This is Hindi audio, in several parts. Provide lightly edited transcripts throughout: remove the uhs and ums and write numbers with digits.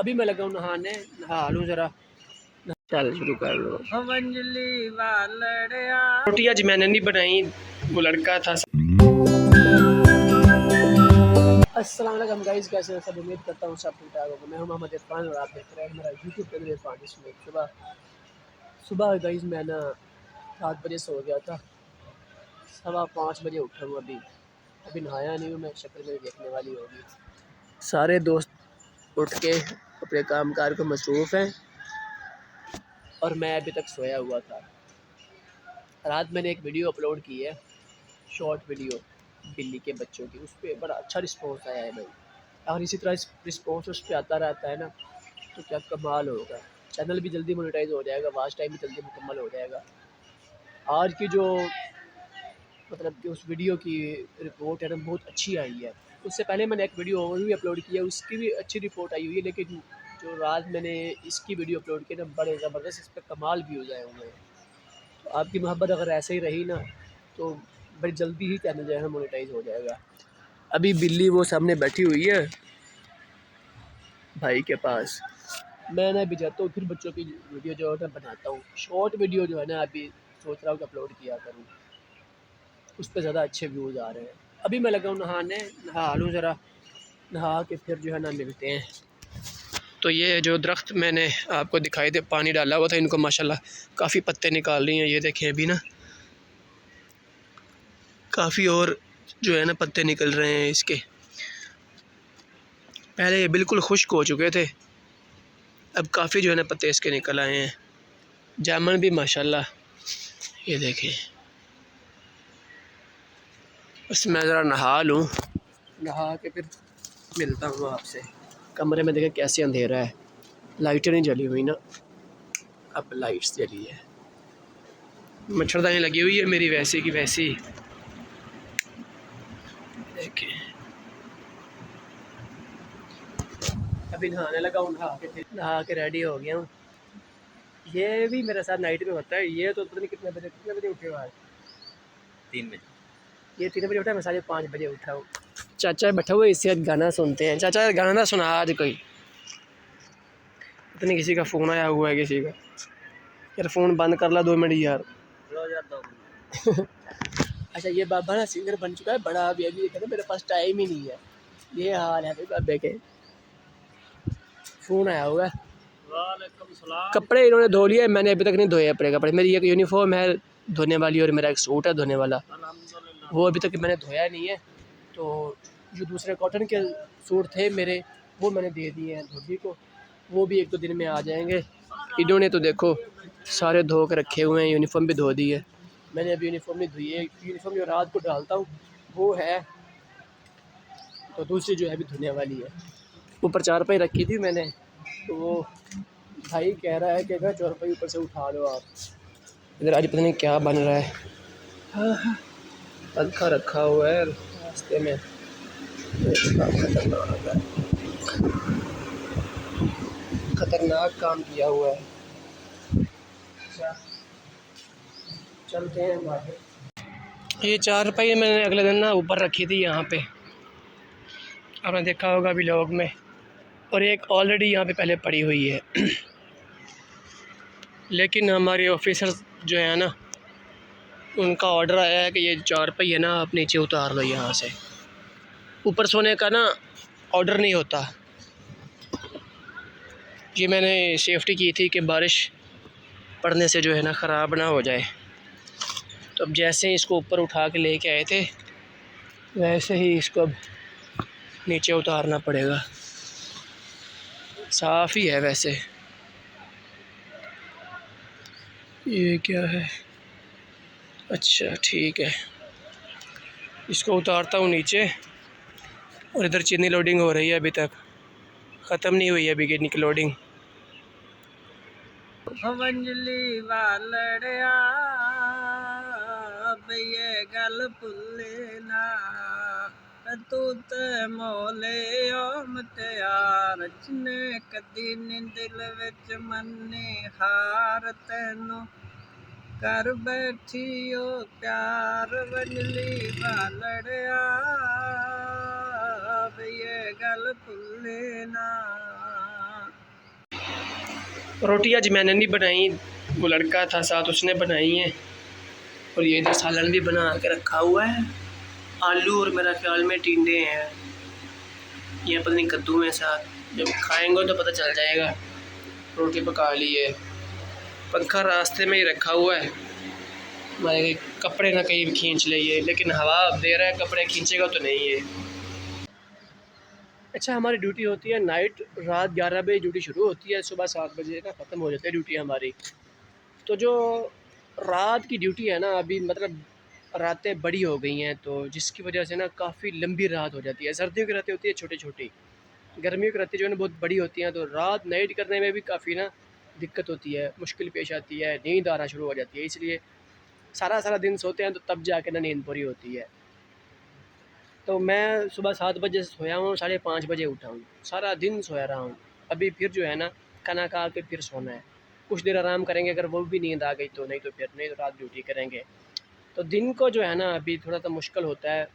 अभी मैं लगा हूँ नहाने, नहा लूँ ज़रा। चल शुरू कर लो। रोटी आज मैंने नहीं बनाई, वो लड़का था। अस्सलाम वालेकुम गाइस, कैसे हैं सब? उम्मीद करता हूँ सब ठीक ठाक होगा। मैं हूँ मोहम्मद इरफान और आप देख रहे हैं मेरा यूट्यूब चैनल इरफान इसमें। सुबह गाइस मैं ना 7 बजे सो गया था, 5:15 बजे उठा हूँ। अभी नहाया नहीं हूँ, मैं शक्ल मेरी देखने वाली होगी। सारे दोस्त उठ के अपने काम कार को मसरूफ़ हैं और मैं अभी तक सोया हुआ था। रात मैंने एक वीडियो अपलोड की है, शॉर्ट वीडियो बिल्ली के बच्चों की। उस पर बड़ा अच्छा रिस्पॉन्स आया है भाई। अगर इसी तरह रिस्पॉन्स उस पर आता रहता है ना तो क्या कमाल होगा। चैनल भी जल्दी मोनेटाइज हो जाएगा, वॉच टाइम भी जल्दी मुकम्मल हो जाएगा। आज की जो मतलब कि उस वीडियो की रिपोर्ट है ना बहुत अच्छी आई है। उससे पहले मैंने एक वीडियो और भी अपलोड की है, उसकी भी अच्छी रिपोर्ट आई हुई है। लेकिन जो रात मैंने इसकी वीडियो अपलोड की ना, बड़े ज़बरदस्त इस पर कमाल व्यूज़ आए हुए हैं। तो आपकी मोहब्बत अगर ऐसे ही रही ना तो बड़ी जल्दी ही चैनल जो है ना मोनेटाइज हो जाएगा। अभी बिल्ली वो सामने बैठी हुई है भाई के पास। मैं ना अभी जाता हूँ, फिर बच्चों की वीडियो जो है ना बनाता हूँ। शॉर्ट वीडियो जो है ना अभी सोच रहा हूँ कि अपलोड किया करूँ, उस पर ज़्यादा अच्छे व्यूज़ आ रहे हैं। अभी मैं लगा हूँ नहाने, नहा लूँ ज़रा, नहा के फिर जो है ना मिलते हैं। तो ये जो दरख्त मैंने आपको दिखाई दे पानी डाला हुआ था, इनको माशाल्लाह काफ़ी पत्ते निकाल रही हैं। ये देखें अभी ना काफ़ी और जो है ना पत्ते निकल रहे हैं इसके। पहले ये बिल्कुल खुश्क हो चुके थे, अब काफ़ी जो है ना पत्ते इसके निकल आए हैं। जामुन भी माशाल्लाह, ये देखें। बस मैं ज़रा नहा लूँ, नहा के फिर मिलता हूँ आपसे। कमरे में देखें कैसे अंधेरा है, लाइटें नहीं जली हुई ना, अब लाइट्स जली है। मच्छरदानी लगी हुई है मेरी वैसी की वैसी। देखें अभी नहाने लगा हूँ, नहा के रेडी हो गया हूँ। ये भी मेरे साथ नाइट में होता है। ये तो पता नहीं कितने बजे उठे हुआ है। 3 बजे। ये 3 बजे उठा है, मैं 5:30 बजे उठा हूँ। चाचा बैठा हुआ है, इससे गाना सुनते हैं। चाचा गाना ना सुना आज कोई, पता नहीं किसी का फ़ोन आया हुआ है किसी का। यार फ़ोन बंद कर ला 2 मिनट यार। अच्छा ये बाबा ना सिंगर बन चुका है बड़ा। अभी कहते मेरे पास टाइम ही नहीं है, ये हाल है भाई बाबे के। फ़ोन आया हुआ है। कपड़े इन्होंने धो लिए, मैंने अभी तक नहीं धोए अपने कपड़े। मेरी एक यूनिफॉर्म है धोने वाली और मेरा एक सूट है धोने वाला, वो अभी तक मैंने धोया नहीं है। तो जो दूसरे कॉटन के सूट थे मेरे, वो मैंने दे दिए हैं धोबी को, वो भी 1-2 दिन में आ जाएंगे। इन्होंने तो देखो सारे धो के रखे हुए हैं, यूनिफॉर्म भी धो दी है। मैंने अभी यूनिफॉर्म नहीं धोई है, यूनिफॉर्म जो रात को डालता हूँ वो है, तो दूसरी जो है अभी धोने वाली है। ऊपर 4 रखी थी मैंने, तो वो भाई कह रहा है कि अगर 4 ऊपर से उठा लो आप। इधर आज पता नहीं क्या बन रहा है, पंखा रखा हुआ है रास्ते में। खतरनाक काम किया हुआ है। चलते हैं बाहर। ये 4 मैंने अगले दिन ना ऊपर रखी थी यहाँ पे, आपने देखा होगा व्लॉग में। और एक ऑलरेडी यहाँ पे पहले पड़ी हुई है लेकिन हमारे ऑफिसर जो है ना, उनका ऑर्डर आया है कि ये 4 है ना आप नीचे उतार लो यहाँ से। ऊपर सोने का ना ऑर्डर नहीं होता। ये मैंने सेफ्टी की थी कि बारिश पड़ने से जो है ना ख़राब ना हो जाए। तो अब जैसे ही इसको ऊपर उठा के लेके आए थे, वैसे ही इसको अब नीचे उतारना पड़ेगा। साफ़ ही है वैसे। ये क्या है? अच्छा ठीक है, इसको उतारता हूँ नीचे। और इधर चीनी लोडिंग हो रही है, अभी तक ख़त्म नहीं हुई है अभी की लोडिंग। मंजली वालड़िया ये गल भुले ना, तू ते मोले ओ मुटियार जिने कदी नी दिल विच मन्नी हार, तैनू कर बैठी ओ प्यार। मंजली वालड़िया ये गल भुले ना। रोटी आज मैंने नहीं बनाई, वो लड़का था साथ उसने बनाई है। और ये इधर सालन भी बना के रखा हुआ है, आलू और मेरा ख्याल में टिंडे हैं, ये पता नहीं कद्दू में साथ। जब खाएंगे तो पता चल जाएगा। रोटी पका ली है, पंखा रास्ते में ही रखा हुआ है, हमारे कपड़े ना कहीं खींच लिए, लेकिन हवा दे रहा है, कपड़े खींचेगा तो नहीं है। अच्छा, हमारी ड्यूटी होती है नाइट, रात 11 बजे ड्यूटी शुरू होती है, सुबह 7 बजे का ख़त्म हो जाती है ड्यूटी हमारी। तो जो रात की ड्यूटी है ना, अभी मतलब रातें बड़ी हो गई हैं, तो जिसकी वजह से ना काफ़ी लंबी रात हो जाती है। सर्दियों की रातें होती है छोटी छोटी, गर्मियों की रातें जो है ना बहुत बड़ी होती हैं, तो रात नाइट करने में भी काफ़ी ना दिक्कत होती है, मुश्किल पेश आती है, नींद आना शुरू हो जाती है। इसलिए सारा सारा दिन सोते हैं तो तब जाके ना नींद पूरी होती है। तो मैं सुबह 7 बजे से सोया हूँ, 5:30 बजे उठा हूँ, सारा दिन सोया रहा हूँ। अभी फिर जो है ना खाना खा के फिर सोना है, कुछ देर आराम करेंगे, अगर वो भी नींद आ गई तो, नहीं तो फिर नहीं तो रात ड्यूटी करेंगे। तो दिन को जो है ना अभी थोड़ा सा मुश्किल होता है,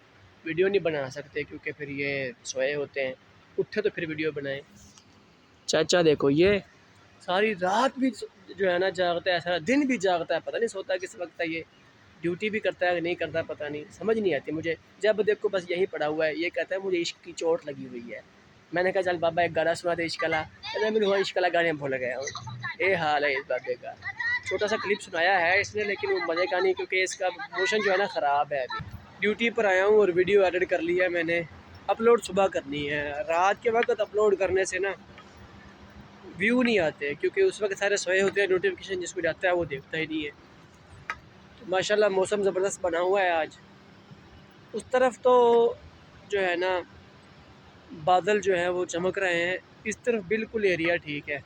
वीडियो नहीं बना सकते क्योंकि फिर ये सोए होते हैं, उठे तो फिर वीडियो बनाएं। चाचा देखो, ये सारी रात भी जो है ना जागता है, सारा दिन भी जागता है, पता नहीं सोता किस वक्त है ये, ड्यूटी भी करता है कि नहीं करता पता नहीं, समझ नहीं आती मुझे। जब देखो बस यही पड़ा हुआ है, ये कहता है मुझे इश्क की चोट लगी हुई है। मैंने कहा चल बाबा एक गाना सुना दे इश्क वाला, कहता मैं हुआ इश्क वाला गाने भूल गया हूँ। ये हाल है इस बाबे का। छोटा सा क्लिप सुनाया है इसने, लेकिन वो मज़े का नहीं, क्योंकि इसका मोशन जो है ना ख़राब है। अभी ड्यूटी पर आया हूँ और वीडियो एडिट कर लिया मैंने, अपलोड सुबह करनी है। रात के वक्त अपलोड करने से ना व्यू नहीं आते, क्योंकि उस वक्त सारे सोए होते हैं, नोटिफिकेशन जिसको जाता है वो देखता ही नहीं है। तो माशाल्लाह मौसम ज़बरदस्त बना हुआ है आज। उस तरफ तो जो है ना बादल जो है वो चमक रहे हैं, इस तरफ बिल्कुल एरिया ठीक है।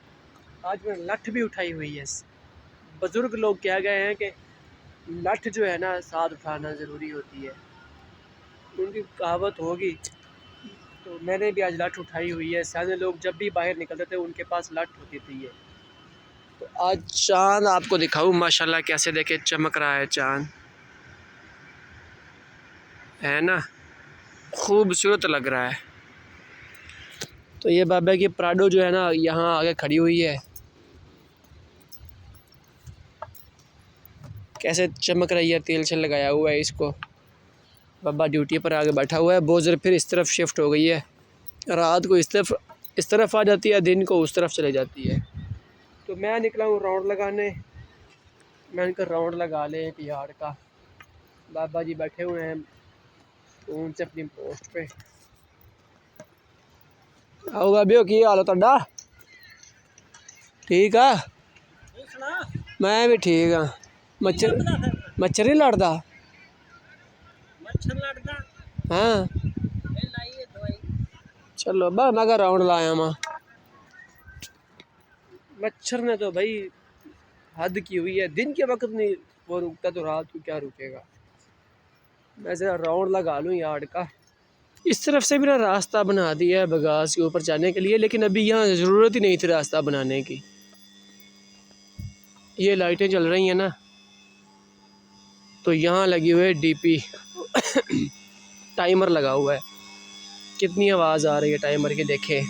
आज मैंने लठ भी उठाई हुई है। बुज़ुर्ग लोग कह गए हैं कि लठ जो है ना साथ उठाना ज़रूरी होती है, उनकी कहावत होगी। तो मैंने भी आज लठ उठाई हुई है। सारे लोग जब भी बाहर निकलते थे उनके पास लठ होती थी ये। तो आज चाँद आपको दिखाऊं, माशाल्लाह कैसे देखे चमक रहा है चाँद, है ना, खूबसूरत लग रहा है। तो ये बाबा की प्राडो जो है ना यहाँ आगे खड़ी हुई है, कैसे चमक रही है, तेल से लगाया हुआ है इसको। बाबा ड्यूटी पर आगे बैठा हुआ है, बोझर फिर इस तरफ शिफ्ट हो गई है, रात को इस तरफ आ जाती है, दिन को उस तरफ चले जाती है। तो मैं निकला हूँ राउंड लगाने, मैं इनका राउंड लगा ले एक यार्ड का। बाबा जी बैठे हुए हैं उनसे अपनी पोस्ट पे। आओगा भी की हाल तुहाडा? ठीक आ? मैं भी ठीक हाँ। मच्छर मच्छर नहीं लड़ता? मच्छर लड़दा हाँ ए लाइए दवाई। चलो बस मैं क्या राउंड लाया वहाँ। मच्छर ने तो भाई हद की हुई है, दिन के वक्त नहीं वो रुकता तो रात को क्या रुकेगा। मैं ज़रा राउंड लगा लूँ यार्ड का। इस तरफ से भी ना रास्ता बना दिया है बगास के ऊपर जाने के लिए, लेकिन अभी यहाँ ज़रूरत ही नहीं थी रास्ता बनाने की। ये लाइटें चल रही हैं ना, तो यहाँ लगी हुई है डीपी टाइमर लगा हुआ है, कितनी आवाज़ आ रही है टाइमर की देखे।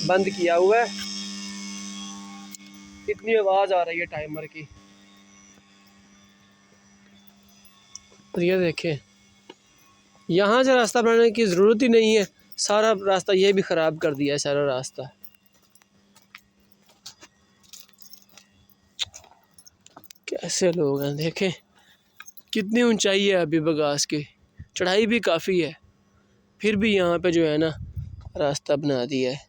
बंद किया हुआ है, कितनी आवाज़ आ रही है टाइमर की। और ये देखें, यहाँ से रास्ता बनाने की ज़रूरत ही नहीं है, सारा रास्ता ये भी ख़राब कर दिया है, सारा रास्ता। कैसे लोग हैं देखें, कितनी ऊंचाई है अभी बगास की, चढ़ाई भी काफ़ी है, फिर भी यहाँ पे जो है ना रास्ता बना दिया है।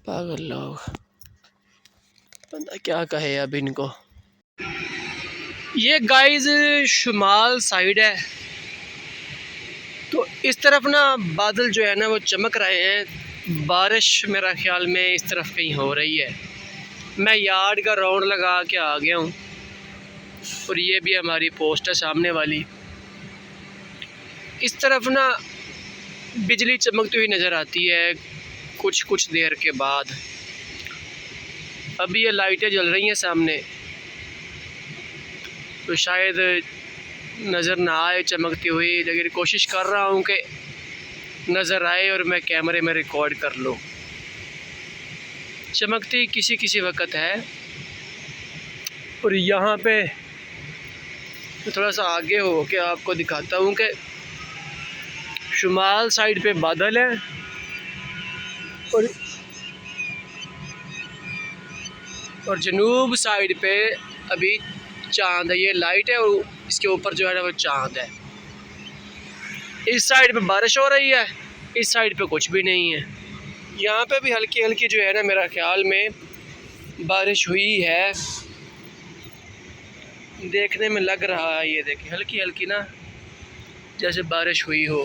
पागल लोग, बंदा क्या कहे अब इनको। ये गाइस शुमाल साइड है, तो इस तरफ ना बादल जो है ना वो चमक रहे हैं, बारिश मेरा ख्याल में इस तरफ कहीं हो रही है। मैं यार्ड का राउंड लगा के आ गया हूँ, और ये भी हमारी पोस्ट है सामने वाली। इस तरफ ना बिजली चमकती हुई नज़र आती है कुछ देर के बाद। अभी ये लाइटें जल रही हैं सामने, तो शायद नज़र ना आए चमकती हुई, लेकिन कोशिश कर रहा हूँ कि नज़र आए और मैं कैमरे में रिकॉर्ड कर लूँ। चमकती किसी किसी वक्त है। और यहाँ पे थोड़ा सा आगे हो के आपको दिखाता हूँ कि शुमाल साइड पे बादल है और जनूब साइड पे अभी चांद है। ये लाइट है और इसके ऊपर जो है ना वो चांद है। इस साइड पे बारिश हो रही है, इस साइड पे कुछ भी नहीं है। यहाँ पे भी हल्की हल्की जो है ना मेरा ख्याल में बारिश हुई है, देखने में लग रहा है। ये देखिए हल्की हल्की ना जैसे बारिश हुई हो।